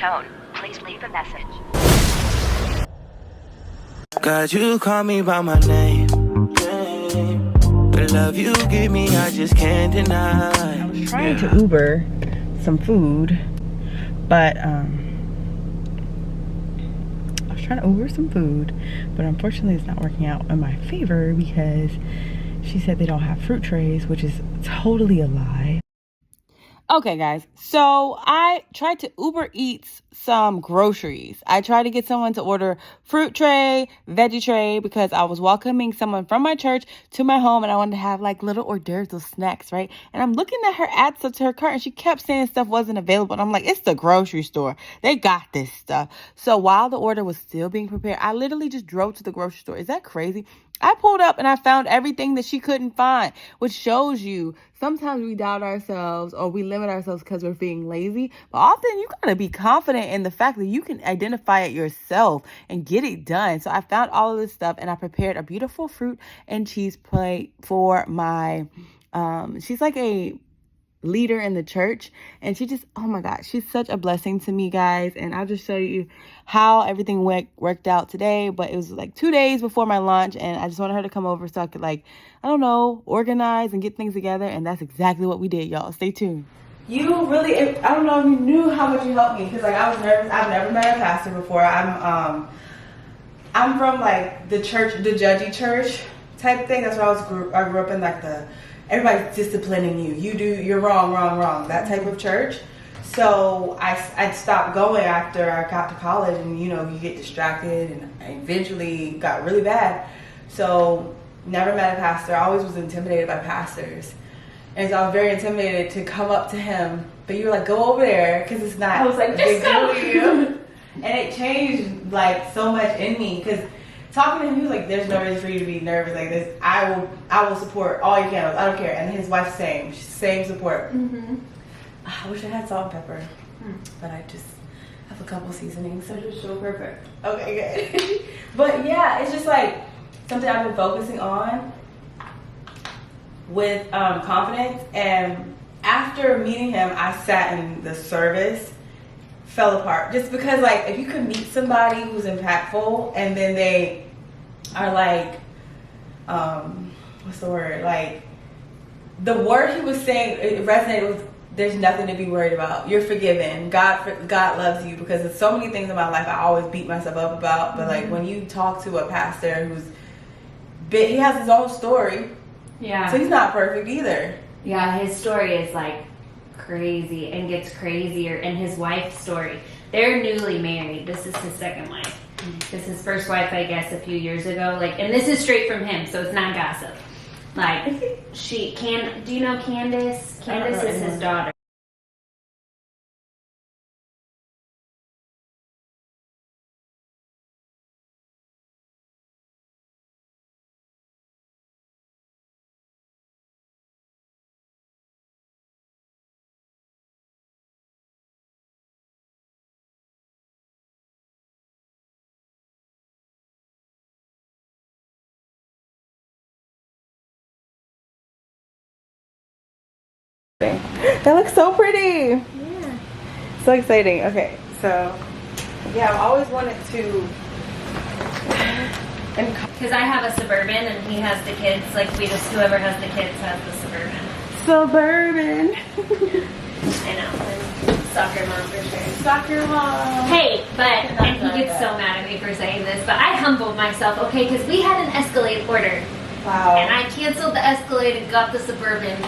tone, please leave a message. God, you call me by my name. The love you give me, I just can't deny. I was trying to Uber some food, but unfortunately it's not working out in my favor because she said they don't have fruit trays, which is totally a lie. Okay, guys, so I tried to Uber Eats some groceries. I tried to get someone to order fruit tray, veggie tray, because I was welcoming someone from my church to my home and I wanted to have like little hors d'oeuvres, those snacks, right? And I'm looking at her ads to her cart and she kept saying stuff wasn't available. And I'm like, it's the grocery store. They got this stuff. So while the order was still being prepared, I literally just drove to the grocery store. Is that crazy? I pulled up and I found everything that she couldn't find, which shows you sometimes we doubt ourselves or we limit ourselves because we're being lazy. But often you got to be confident in the fact that you can identify it yourself and get it done. So I found all of this stuff and I prepared a beautiful fruit and cheese plate for my, she's like a leader in the church, and she just, oh my God, she's such a blessing to me, guys. And I'll just show you how everything worked out today. But it was like 2 days before my lunch, and I just wanted her to come over so I could, like, I don't know, organize and get things together. And that's exactly what we did, y'all. Stay tuned. You really, I don't know if you knew how much you helped me, because like I was nervous. I've never met a pastor before. I'm from like the church, the judgy church type thing. That's where I grew up in, like the everybody's disciplining you. You're wrong, that type of church. So I stopped going after I got to college, and you get distracted, and I eventually got really bad. So never met a pastor. I always was intimidated by pastors. And so I was very intimidated to come up to him. But you were like, go over there, because it's not. I was like, just go to you. And it changed like so much in me, because talking to him, he was like, there's no reason for you to be nervous like this. I will support all your candles. I don't care. And his wife's same support. Mm-hmm. I wish I had salt and pepper, but I just have a couple seasonings. So just so perfect. Okay, good. But yeah, it's just like something I've been focusing on with confidence. And after meeting him, I sat in the service, fell apart. Just because, like, if you could meet somebody who's impactful and then they are like, what's the word? Like, the word he was saying, it resonated with, there's nothing to be worried about. You're forgiven. God loves you. Because there's so many things in my life I always beat myself up about. But like when you talk to a pastor he has his own story. Yeah. So he's not perfect either. Yeah, his story is like crazy and gets crazier. And his wife's story, they're newly married. This is his second wife. This is his first wife, I guess, a few years ago. Like, and this is straight from him, so it's not gossip. Like, do you know Candace? Candace is his daughter. That looks so pretty. Yeah. So exciting. Okay, so yeah, I've always wanted to. Because I have a Suburban and he has the kids. Like, whoever has the kids has the Suburban. I know. And soccer mom for sure. Soccer mom. Hey, and he gets so mad at me for saying this, but I humbled myself, okay? Because we had an Escalade order. Wow. And I canceled the Escalade and got the Suburban.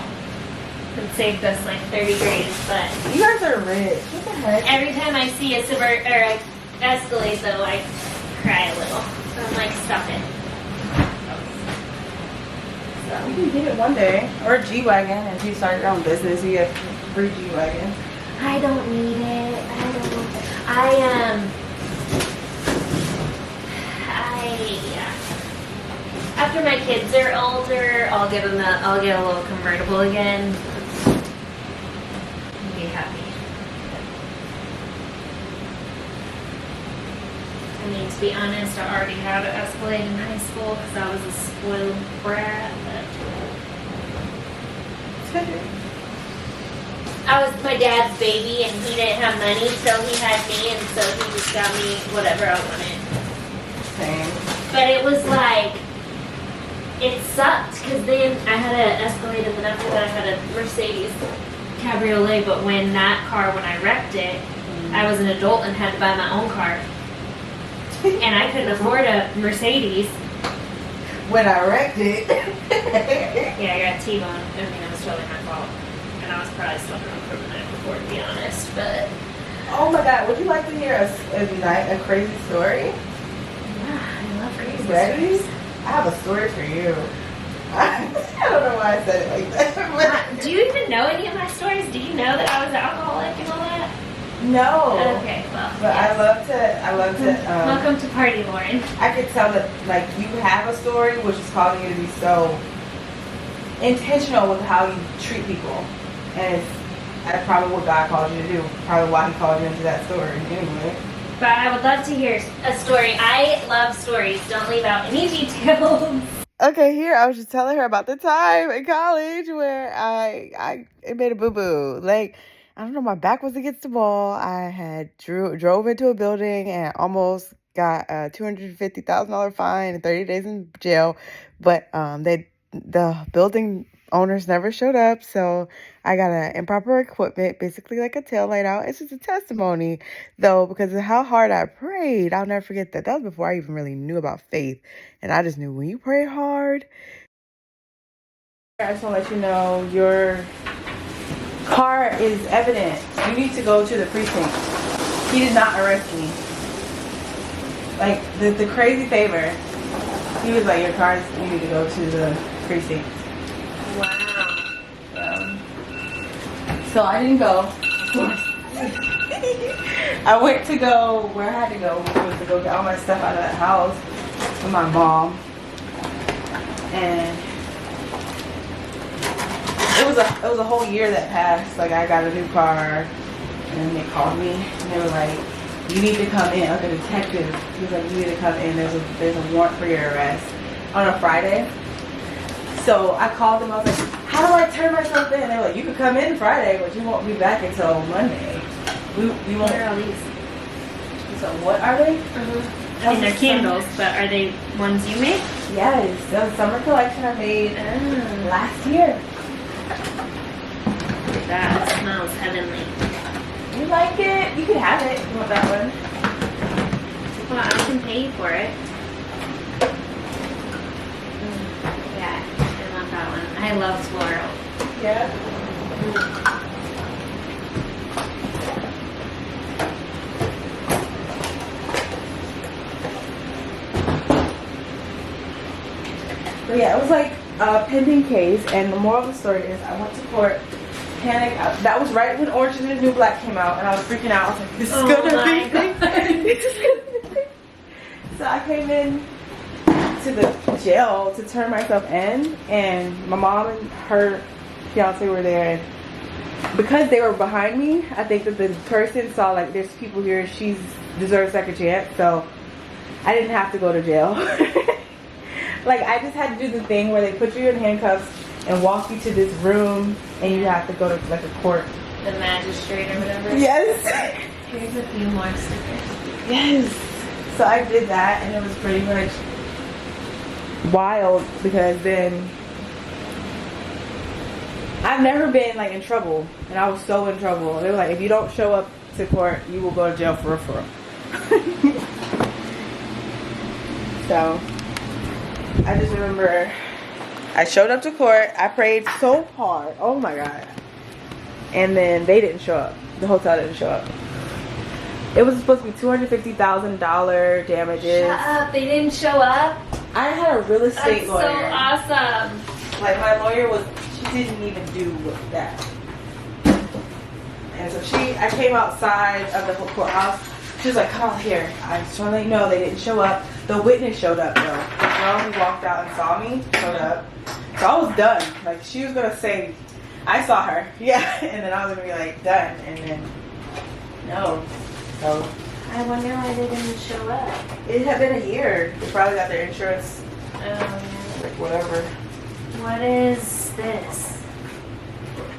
And saved us like 30 grand, but you guys are rich. What the heck? Every time I see a Suburban or a Escalade, though, I cry a little. So I'm like, stop it. So we can get it one day, or a G-Wagon. If you start your own business, you get free G-Wagon. I don't need it. After my kids are older, I'll get a little convertible again. Be happy. I mean, to be honest, I already had an Escalade in high school because I was a spoiled brat. But I was my dad's baby and he didn't have money, so he had me, and so he just got me whatever I wanted. Same. But it was like, it sucked because then I had an Escalade and then after that I had a Mercedes Cabriolet. But when I wrecked it, I was an adult and had to buy my own car. And I couldn't afford a Mercedes. When I wrecked it. Yeah, I got T-boned. I mean, it was totally my fault. And I was probably still drunk from the night before, to be honest. But Oh my God, would you like to hear a crazy story? yeah, I love crazy Ready? stories. I have a story for you. I don't know why I said it like that. Do you even know any of my stories? Do you know that I was an alcoholic and all that? No. Okay, well. But yes. I love to. Welcome to Party, Lauren. I could tell that like you have a story, which is causing you to be so intentional with how you treat people, and that's probably what God called you to do. Probably why He called you into that story. Anyway. But I would love to hear a story. I love stories. Don't leave out any details. Okay, here I was just telling her about the time in college where I made a boo-boo. Like, I don't know, my back was against the wall. I had drove into a building and almost got a $250,000 fine and 30 days in jail. But the building owners never showed up, so I got improper equipment, basically like a tail light out. It's just a testimony, though, because of how hard I prayed. I'll never forget that. That was before I even really knew about faith, and I just knew when you pray hard. I just want to let you know your car is evidence. You need to go to the precinct. He did not arrest me. Like the crazy favor. He was like, your car, you need to go to the precinct. Wow. So I didn't go, of course. I went to go where I had to go, which was to go get all my stuff out of that house with my mom. And it was a whole year that passed. Like, I got a new car, and then they called me and they were like, you need to come in. Like a detective, he was like, you need to come in. There's a warrant for your arrest on a Friday. So I called them. I was like, how do I turn myself in? They were like, you could come in Friday, but you won't be back until Monday. We won't. What are all these? So what are they? I mean, they're candles, but are they ones you made? Yes, the summer collection I made last year. Look at that. It smells heavenly. You like it? You can have it. You want that one? Well, I can pay you for it. Yeah, I love that one. I love floral. Yeah. But yeah, it was like a pending case, and the moral of the story is I went to court, panicked. That was right when Orange is the New Black came out, and I was freaking out. I was like, this is gonna be this is gonna be. So I came in to the jail to turn myself in, and my mom and her fiance were there, and because they were behind me, I think that the person saw like there's people here, she deserves a second chance, so I didn't have to go to jail. Like, I just had to do the thing where they put you in handcuffs and walk you to this room, and you have to go to like a court. The magistrate or whatever. Yes. Here's a few more stickers. Yes. So I did that, and it was pretty much wild because then I've never been like in trouble, and I was so in trouble. They were like, if you don't show up to court, you will go to jail for referral. So I just remember I showed up to court. I prayed so hard. Oh my God. And then they didn't show up. The hotel didn't show up. It was supposed to be $250,000 damages. Shut up. They didn't show up? I had a real estate That's lawyer. so awesome. Like, my lawyer she didn't even do that. And so I came outside of the courthouse. She was like, come on here. I just want to let you know they didn't show up. The witness showed up though. The girl who walked out and saw me showed up. So I was done. Like, she was going to say, I saw her. Yeah. And then I was going to be like, done. And then, no. So I wonder why they didn't show up. it had been a year. They probably got their insurance, Yeah. like whatever. What is this?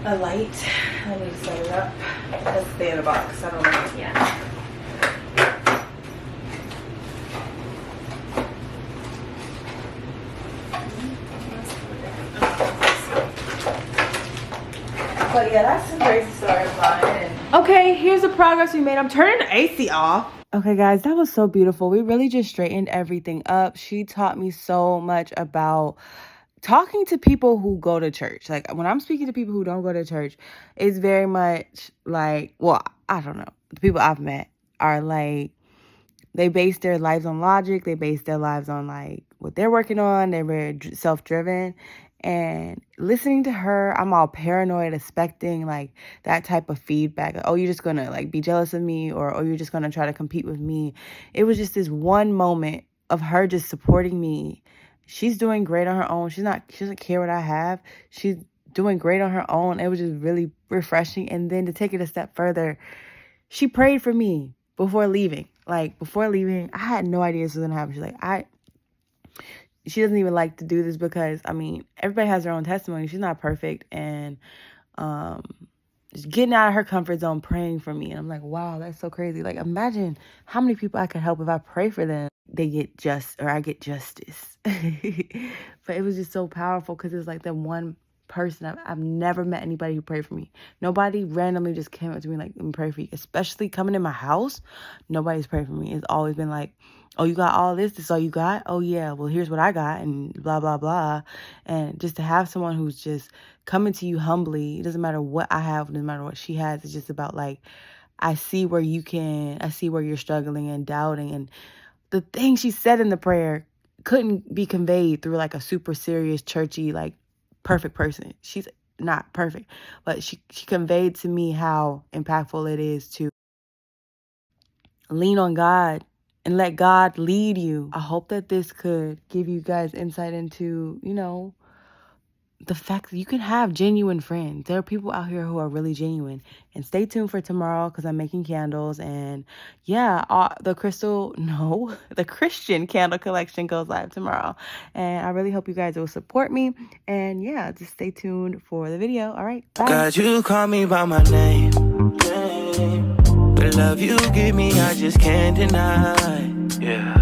a light. I need to set it up. It has to stay in the box. I don't know. Yeah. But yeah, that's some crazy story of mine. Okay, here's the progress we made. I'm turning the AC off. Okay, guys, that was so beautiful. We really just straightened everything up. She taught me so much about talking to people who go to church. Like, when I'm speaking to people who don't go to church, it's very much like, well, I don't know. The people I've met are like, they base their lives on logic. They base their lives on like what they're working on. They're very self-driven. And listening to her, I'm all paranoid, expecting like that type of feedback. Like, oh, you're just gonna like be jealous of me, or oh, you're just gonna try to compete with me. It was just this one moment of her just supporting me. She's doing great on her own. She doesn't care what I have. She's doing great on her own. It was just really refreshing. And then to take it a step further, she prayed for me before leaving. Like, before leaving, I had no idea this was gonna happen. She's like, she doesn't even like to do this because, I mean, everybody has their own testimony. She's not perfect. And just getting out of her comfort zone, praying for me. And I'm like, wow, that's so crazy. Like, imagine how many people I could help if I pray for them. They get I get justice. But it was just so powerful because it was like the one person. I've never met anybody who prayed for me. Nobody randomly just came up to me like, let me pray for you. Especially coming in my house, nobody's prayed for me. It's always been like, oh, you got all this? This is all you got? Oh, yeah, well, here's what I got, and blah, blah, blah. And just to have someone who's just coming to you humbly, it doesn't matter what I have, it doesn't matter what she has. It's just about like, I see where you're struggling and doubting. And the thing she said in the prayer couldn't be conveyed through like a super serious, churchy, like perfect person. She's not perfect, but she conveyed to me how impactful it is to lean on God and let God lead you. I hope that this could give you guys insight into, you know, the fact that you can have genuine friends. There are people out here who are really genuine. And stay tuned for tomorrow because I'm making candles. And yeah, the Christian candle collection goes live tomorrow. And I really hope you guys will support me. And yeah, just stay tuned for the video. All right, bye. God, you call me by my name. The love you give me, I just can't deny. Yeah.